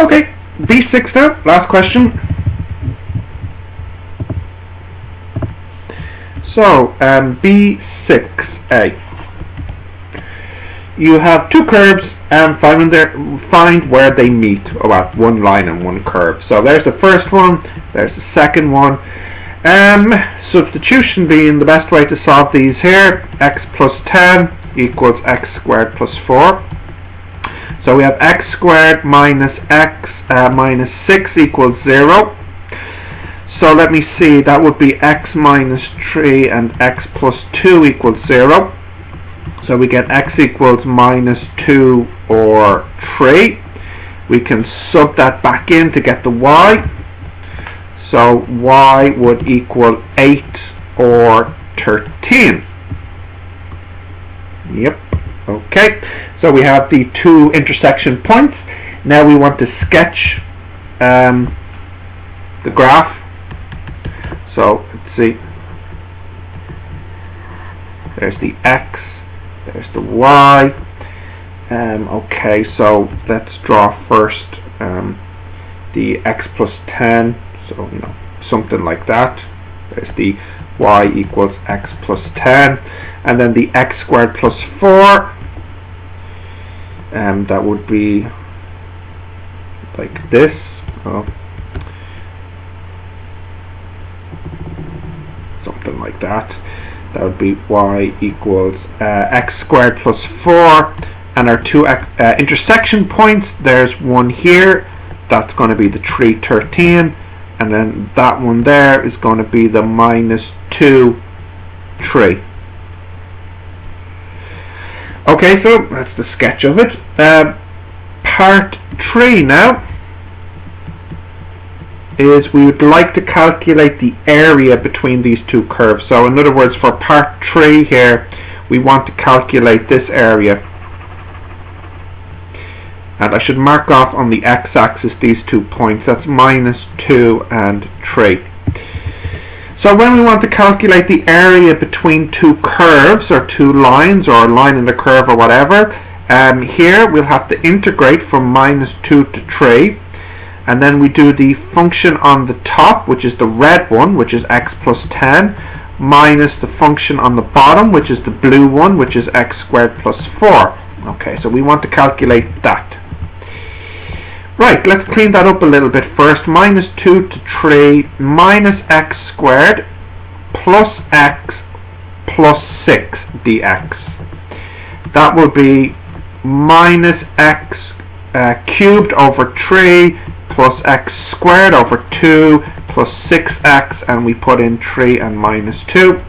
Okay, B6 now, last question. So, B6A. You have two curves and find where they meet. Well, one line and one curve. So there's the first one, there's the second one. Substitution being the best way to solve these here. X plus 10 equals x squared plus 4. So we have x squared minus x minus 6 equals 0. So let me see, that would be x minus 3 and x plus 2 equals 0. So we get x equals minus 2 or 3. We can sub that back in to get the y. So y would equal 8 or 13. Yep. Okay. So we have the two intersection points. Now we want to sketch the graph. So let's see. There's the x. There's the y. Okay, so let's draw first the x plus 10. So, something like that. There's the y equals x plus 10. And then the x squared plus 4. That would be like this. Something like that. That would be y equals x squared plus 4. And our two intersection points, there's one here. That's going to be the 3, 13. And then that one there is going to be the minus 2, 3. Okay, so that's the sketch of it. Part 3 now is we would like to calculate the area between these two curves. So in other words, for part 3 here, we want to calculate this area. And I should mark off on the x-axis these 2 points. That's minus 2 and 3. So when we want to calculate the area between two curves or two lines or a line in the curve or whatever, here we'll have to integrate from minus 2 to 3. And then we do the function on the top, which is the red one, which is x plus 10, minus the function on the bottom, which is the blue one, which is x squared plus 4. Okay, so we want to calculate that. Right, let's clean that up a little bit first. Minus 2 to 3 minus x squared plus x plus 6 dx. That will be minus x cubed over 3 plus x squared over 2 plus 6x, and we put in 3 and minus 2.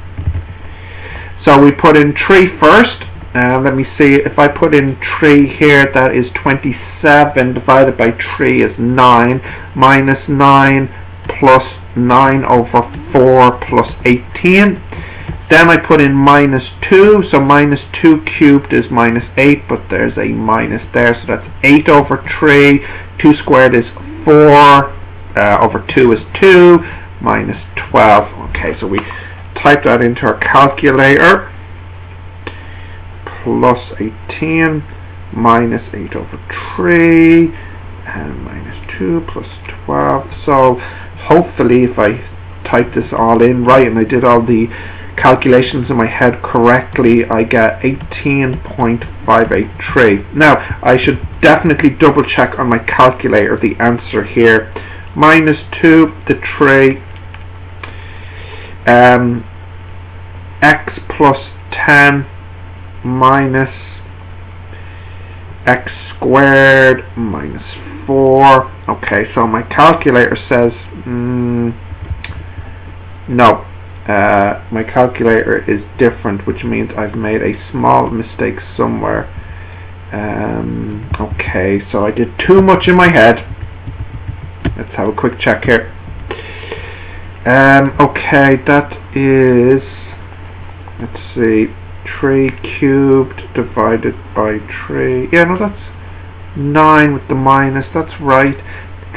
So we put in 3 first. Let me see, if I put in 3 here, that is 27 divided by 3 is 9, minus 9 plus 9 over 4 plus 18. Then I put in minus 2, so minus 2 cubed is minus 8, but there's a minus there, so that's 8 over 3, 2 squared is 4, over 2 is 2, minus 12. Okay, so we type that into our calculator. Plus 18 minus 8 over 3 and minus 2 plus 12. So hopefully if I type this all in right and I did all the calculations in my head correctly, I get 18.583. Now I should definitely double check on my calculator the answer here. Minus 2 to 3, x plus 10 minus x squared minus 4. Okay, so my calculator says no. My calculator is different, which means I've made a small mistake somewhere. Okay, so I did too much in my head. Let's have a quick check here. Okay, that is, let's see, 3 cubed divided by 3. Yeah, no, that's 9 with the minus, that's right.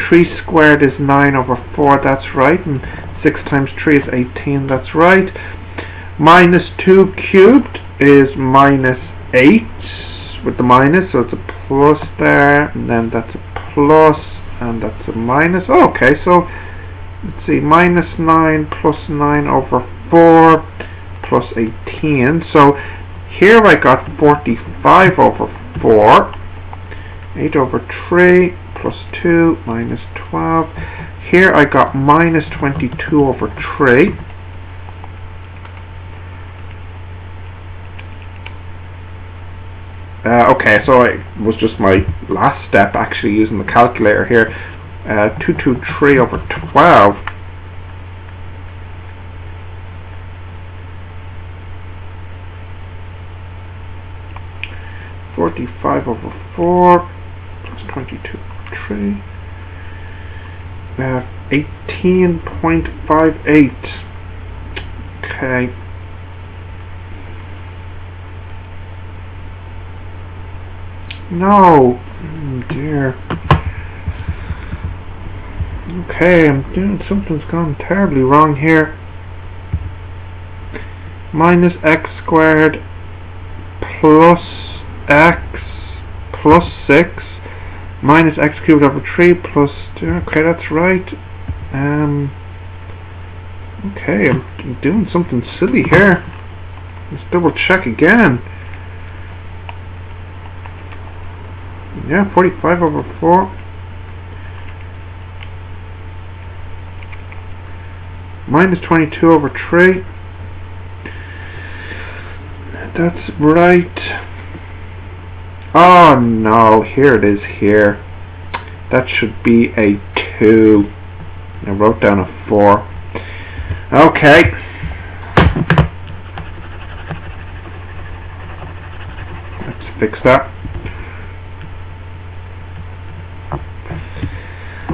3 squared is 9 over 4, that's right. And 6 times 3 is 18, that's right. Minus 2 cubed is minus 8 with the minus, so it's a plus there, and then that's a plus, and that's a minus. Oh, okay, so let's see, minus 9 plus 9 over 4 plus 18. So here I got 45 over 4, 8 over 3 plus 2 minus 12. Here I got minus 22 over 3. Okay, so it was just my last step actually using the calculator here. 223 over 12. $45 over 4 plus 22 over 3. 18.58. Okay. No. Oh dear. Okay, I'm doing something's gone terribly wrong here. Minus x squared plus x plus 6 minus x cubed over 3 plus 2. Okay, that's right. Okay, I'm doing something silly here. Let's double check again. Yeah, 45 over 4 minus 22 over 3. That's right. Oh no, here it is here. That should be a 2. I wrote down a 4. Okay. Let's fix that.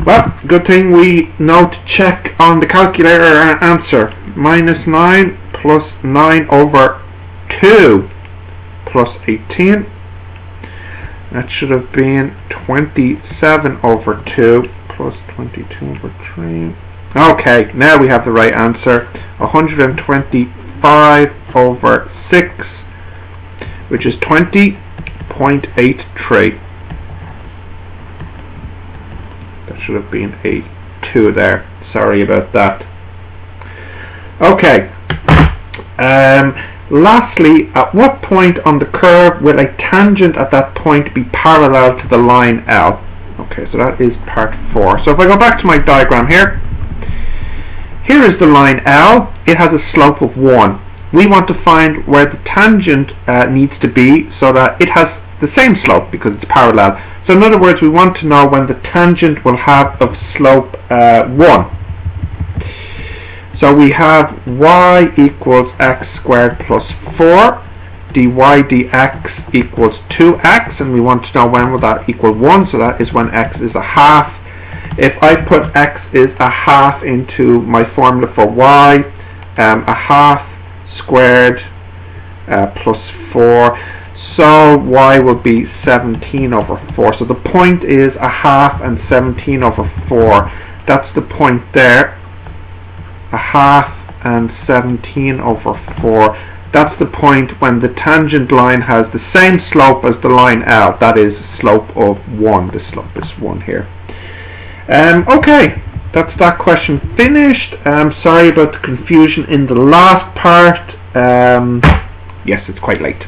Well, good thing we know to check on the calculator our answer. Minus 9 plus 9 over 2 plus 18. That should have been 27 over 2 plus 22 over 3. Okay, now we have the right answer. 125 over 6, which is 20.83. That should have been a 2 there. Sorry about that. Okay. Lastly, at what point on the curve will a tangent at that point be parallel to the line L? Okay, so that is part 4. So if I go back to my diagram here, here is the line L. It has a slope of 1. We want to find where the tangent needs to be so that it has the same slope because it's parallel. So in other words, we want to know when the tangent will have of slope 1. So we have y equals x squared plus 4, dy dx equals 2x, and we want to know when will that equal 1, so that is when x is a half. If I put x is a half into my formula for y, a half squared plus 4, so y will be 17 over 4. So the point is a half and 17 over 4. That's the point there. A half and 17 over 4. That's the point when the tangent line has the same slope as the line L. That is a slope of 1. The slope is 1 here. Okay, that's that question finished. Sorry about the confusion in the last part. Yes, it's quite late.